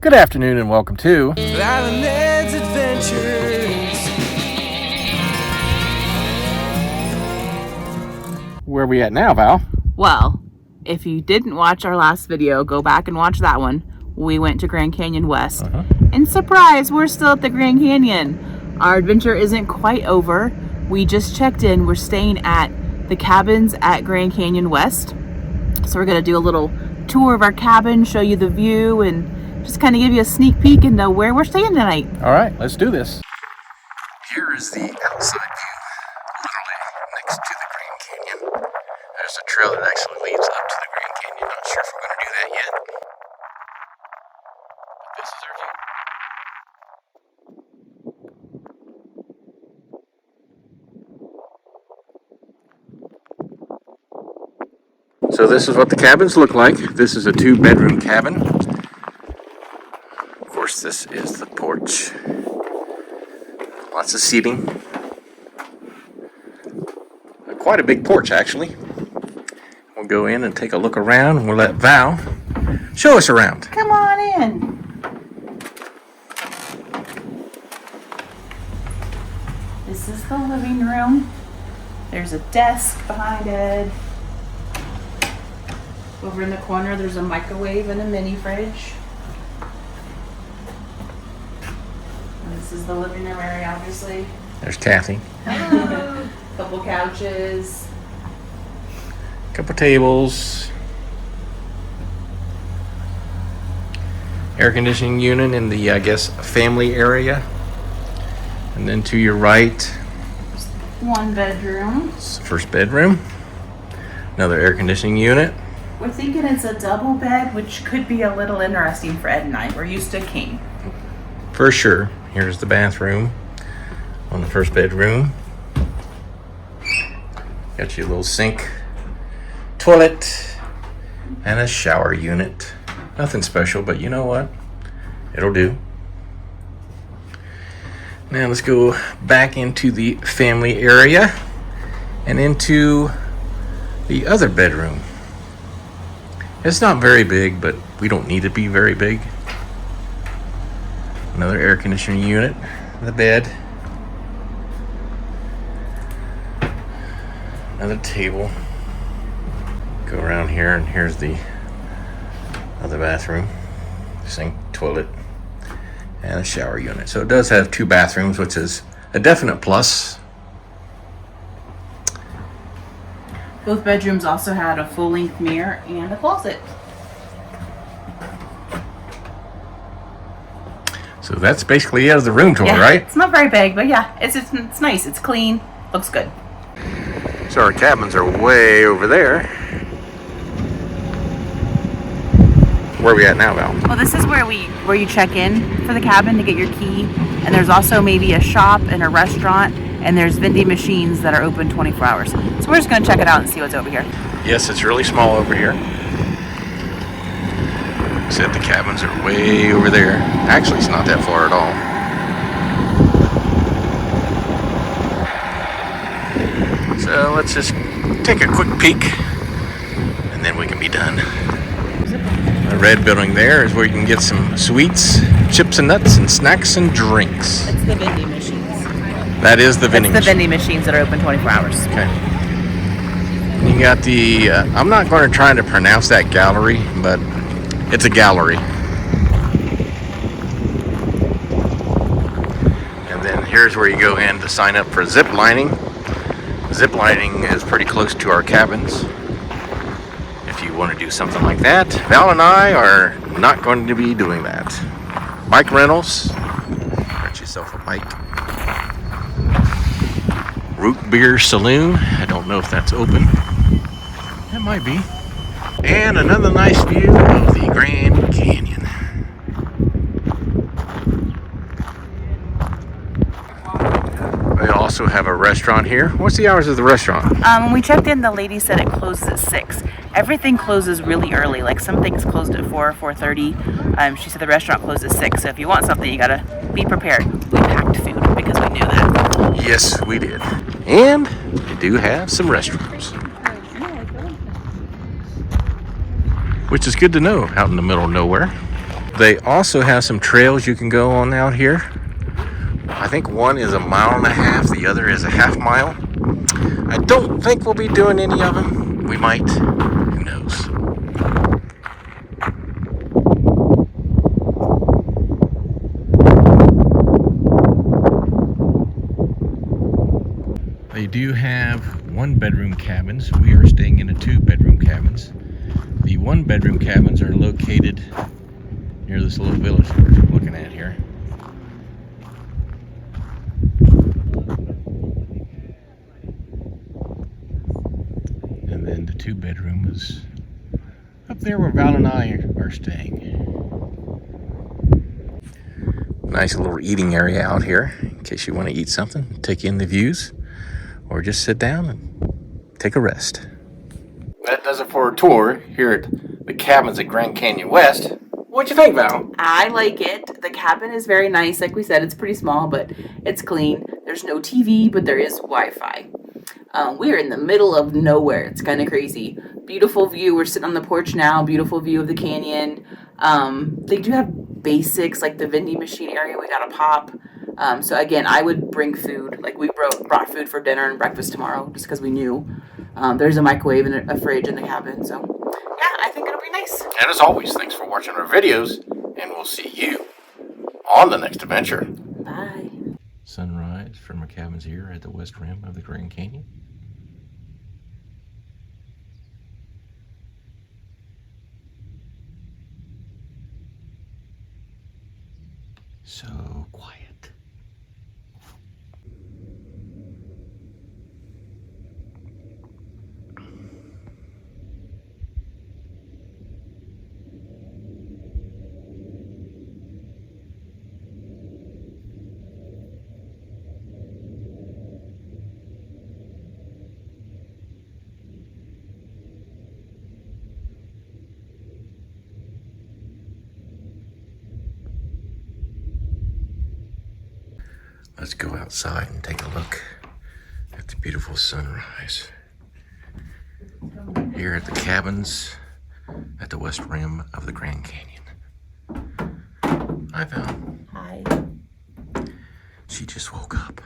Good afternoon and welcome to Island Ned's Adventures. Where are we at now, Val? Well, if you didn't watch our last video, go back and watch that one. We went to Grand Canyon West. And surprise, we're still at the Grand Canyon. Our adventure isn't quite over. We just checked in. We're staying at the cabins at Grand Canyon West. So we're gonna do a little tour of our cabin, show you the view, and just kind of give you a sneak peek into where we're staying tonight. All right, let's do this. Here is the outside view, literally next to the Grand Canyon. There's a trail that actually leads up to the Grand Canyon. Not sure if we're going to do that yet. But this is our view. So this is what the cabins look like. This is a 2-bedroom cabin. Of course, this is the porch. Lots of seating. Quite a big porch, actually. We'll go in and take a look around, and we'll let Val show us around. Come on in. This is the living room. There's a desk behind it. Over in the corner, there's a microwave and a mini fridge. And this is the living room area, obviously. There's Kathy. Couple couches. Couple tables. Air conditioning unit in the, I guess, family area. And then to your right, One bedroom. it's the first bedroom. Another air conditioning unit. We're thinking it's a double bed, which could be a little interesting for Ed and I. We're used to a king. For sure. Here's the bathroom on the first bedroom. Got your little sink, toilet, and a shower unit. Nothing special, but you know what? It'll do. Now let's go back into the family area and into the other bedroom. It's not very big, but we don't need it to be very big. Another air conditioning unit, the bed, another table. Go around here, and here's the other bathroom, sink, toilet, and a shower unit. So it does have 2 bathrooms, which is a definite plus. Both bedrooms also had a full-length mirror and a closet. So that's basically it of the room tour, Yeah, right? it's not very big, but yeah, it's nice. It's clean. Looks good. So our cabins are way over there. Where are we at now, Val? Well, this is where you check in for the cabin to get your key, and there's also maybe a shop and a restaurant, and there's vending machines that are open 24 hours. So we're just gonna check it out and see what's over here. Yes, it's really small over here. Except the cabins are way over there. Actually, it's not that far at all. So let's just take a quick peek, and then we can be done. The red building there is where you can get some sweets, chips and nuts, and snacks and drinks. It's the vending machines. That is the vending It's the machine. vending machines that are open 24 hours. Okay. You got the, I'm not going to try to pronounce that gallery, but it's a gallery. And then here's where you go in to sign up for zip lining. Zip lining is pretty close to our cabins. If you want to do something like that, Val and I are not going to be doing that. Bike rentals. Rent yourself a bike. Root Beer Saloon. I don't know if that's open. It might be. And another nice view of the Grand Canyon. They also have a restaurant here. What's the hours of the restaurant? When we checked in, the lady said it closes at 6. Everything closes really early. Like some things closed at 4:30. She said the restaurant closed at 6. So if you want something, you gotta be prepared. We packed food because we knew that. Yes, we did. And they do have some restrooms. which is good to know out in the middle of nowhere. They also have some trails you can go on out here. I think one is 1.5 miles, the other is a half mile. I don't think we'll be doing any of them. We might. Who knows? They do have 1-bedroom cabins. We are staying in a 2-bedroom cabins. The 1-bedroom cabins are located near this little village that we're looking at here. And then the 2-bedroom is up there where Val and I are staying. Nice little eating area out here in case you want to eat something, take in the views, or just sit down and take a rest. That does it for a tour here at the cabins at Grand Canyon West. What'd you think, Val? I like it. The cabin is very nice. Like we said, it's pretty small, but it's clean. There's no TV, but there is Wi-Fi. We're in the middle of nowhere. It's kind of crazy. Beautiful view. We're sitting on the porch now. Beautiful view of the canyon. They do have basics like the vending machine area. We got a pop. So again, I would bring food. Like we brought food for dinner and breakfast tomorrow just because we knew. There's a microwave and a fridge in the cabin. So yeah, I think it'll be nice. And as always, thanks for watching our videos, and we'll see you on the next adventure. Bye. Sunrise from our cabins here at the west rim of the Grand Canyon. So quiet. Let's go outside and take a look at the beautiful sunrise here at the cabins at the west rim of the Grand Canyon. Hi, Val. Hi. She just woke up.